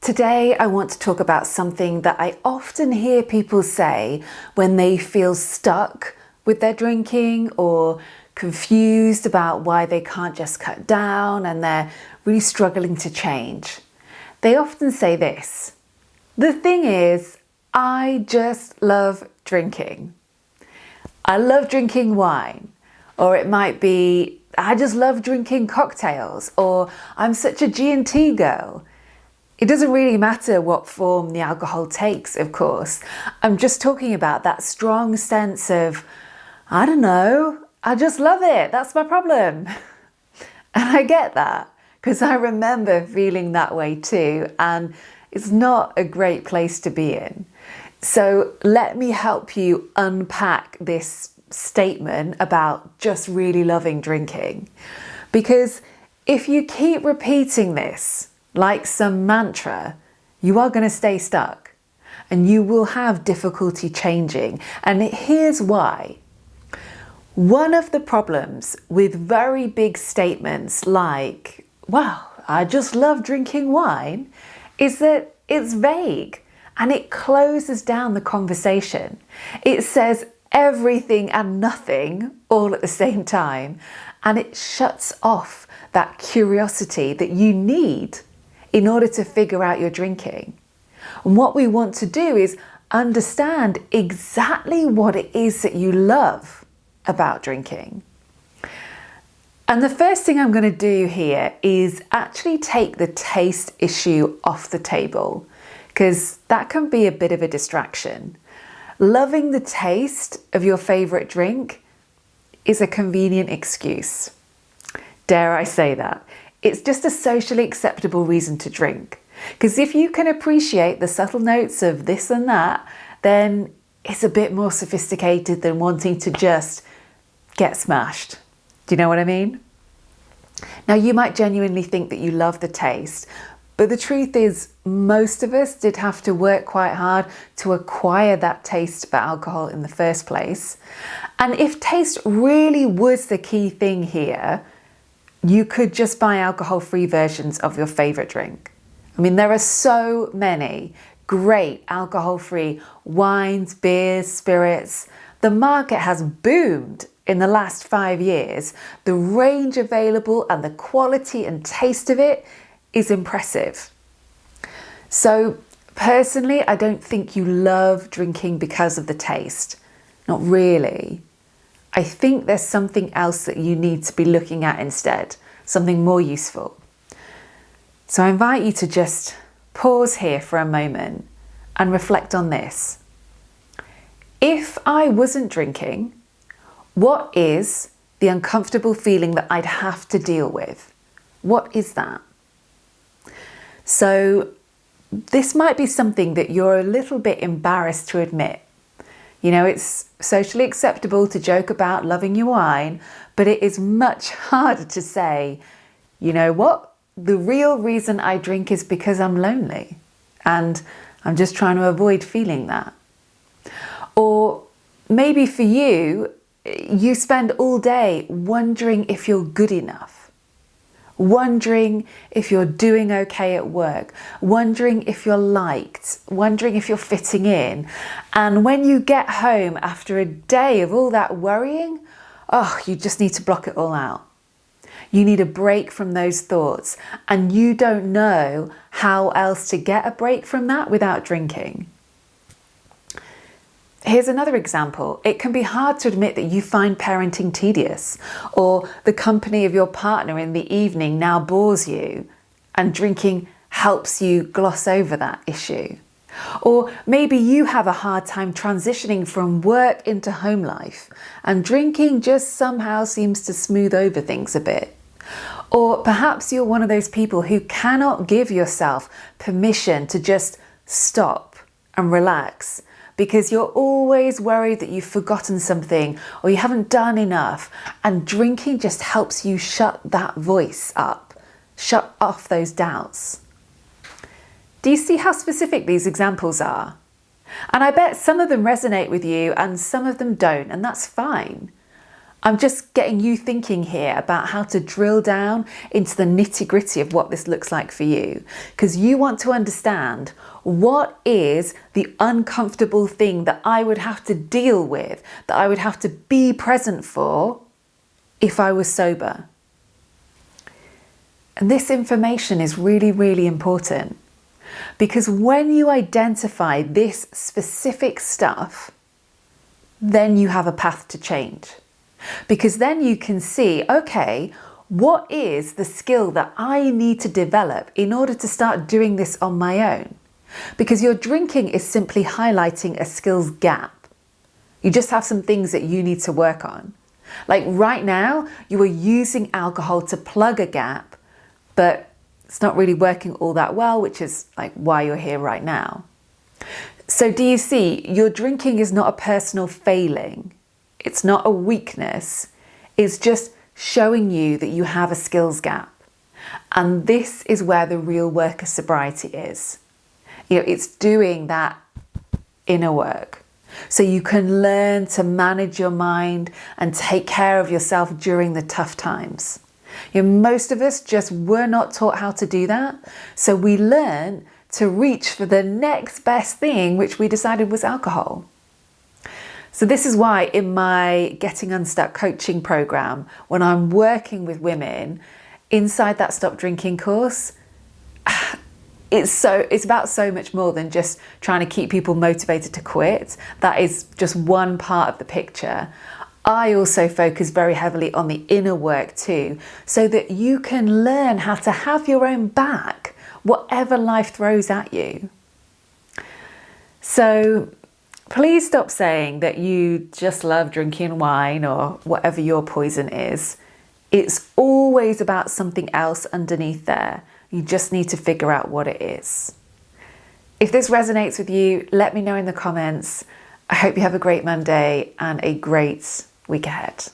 Today, I want to talk about something that I often hear people say when they feel stuck with their drinking or confused about why they can't just cut down and they're really struggling to change. They often say this: the thing is, I just love drinking. I love drinking wine. Or it might be, I just love drinking cocktails, or I'm such a G&T girl. It doesn't really matter what form the alcohol takes, of course. I'm just talking about that strong sense of, I don't know, I just love it. That's my problem. And I get that because I remember feeling that way too. And it's not a great place to be in. So let me help you unpack this statement about just really loving drinking. Because if you keep repeating this like some mantra, you are going to stay stuck and you will have difficulty changing. And here's why. One of the problems with very big statements like, well, I just love drinking wine, is that it's vague and it closes down the conversation. It says everything and nothing all at the same time, and it shuts off that curiosity that you need in order to figure out your drinking. And what we want to do is understand exactly what it is that you love about drinking. And the first thing I'm going to do here is actually take the taste issue off the table, because that can be a bit of a distraction. Loving the taste of your favorite drink is a convenient excuse. Dare I say that? It's just a socially acceptable reason to drink. Because if you can appreciate the subtle notes of this and that, then it's a bit more sophisticated than wanting to just get smashed. Do you know what I mean? Now, you might genuinely think that you love the taste, but the truth is most of us did have to work quite hard to acquire that taste for alcohol in the first place. And if taste really was the key thing here, you could just buy alcohol-free versions of your favorite drink. I mean, there are so many great alcohol-free wines, beers, spirits. The market has boomed in the last 5 years. The range available and the quality and taste of it is impressive. So personally, I don't think you love drinking because of the taste. Not really. I think there's something else that you need to be looking at instead, something more useful. So I invite you to just pause here for a moment and reflect on this. If I wasn't drinking, what is the uncomfortable feeling that I'd have to deal with? What is that? So this might be something that you're a little bit embarrassed to admit. You know, it's socially acceptable to joke about loving your wine, but it is much harder to say, you know what? The real reason I drink is because I'm lonely and I'm just trying to avoid feeling that. Or maybe for you, you spend all day wondering if you're good enough, wondering if you're doing okay at work, wondering if you're liked, wondering if you're fitting in. And when you get home after a day of all that worrying, you just need to block it all out. You need a break from those thoughts, and you don't know how else to get a break from that without drinking. Here's another example. It can be hard to admit that you find parenting tedious, or the company of your partner in the evening now bores you, and drinking helps you gloss over that issue. Or maybe you have a hard time transitioning from work into home life, and drinking just somehow seems to smooth over things a bit. Or perhaps you're one of those people who cannot give yourself permission to just stop and relax, because you're always worried that you've forgotten something or you haven't done enough, and drinking just helps you shut that voice up, shut off those doubts. Do you see how specific these examples are? And I bet some of them resonate with you and some of them don't, and that's fine. I'm just getting you thinking here about how to drill down into the nitty-gritty of what this looks like for you, because you want to understand what is the uncomfortable thing that I would have to deal with, that I would have to be present for if I was sober. And this information is really, really important, because when you identify this specific stuff, then you have a path to change. Because then you can see, okay, what is the skill that I need to develop in order to start doing this on my own? Because your drinking is simply highlighting a skills gap. You just have some things that you need to work on. Like right now, you are using alcohol to plug a gap, but it's not really working all that well, which is like why you're here right now. So do you see, your drinking is not a personal failing. It's not a weakness. It's just showing you that you have a skills gap. And this is where the real work of sobriety is. It's doing that inner work. So you can learn to manage your mind and take care of yourself during the tough times. Most of us just were not taught how to do that. So we learn to reach for the next best thing, which we decided was alcohol. So this is why in my Getting Unstuck coaching program, when I'm working with women inside that Stop Drinking course, it's about so much more than just trying to keep people motivated to quit. That is just one part of the picture. I also focus very heavily on the inner work too, so that you can learn how to have your own back, whatever life throws at you. So please stop saying that you just love drinking wine or whatever your poison is. It's always about something else underneath there. You just need to figure out what it is. If this resonates with you, let me know in the comments. I hope you have a great Monday and a great week ahead.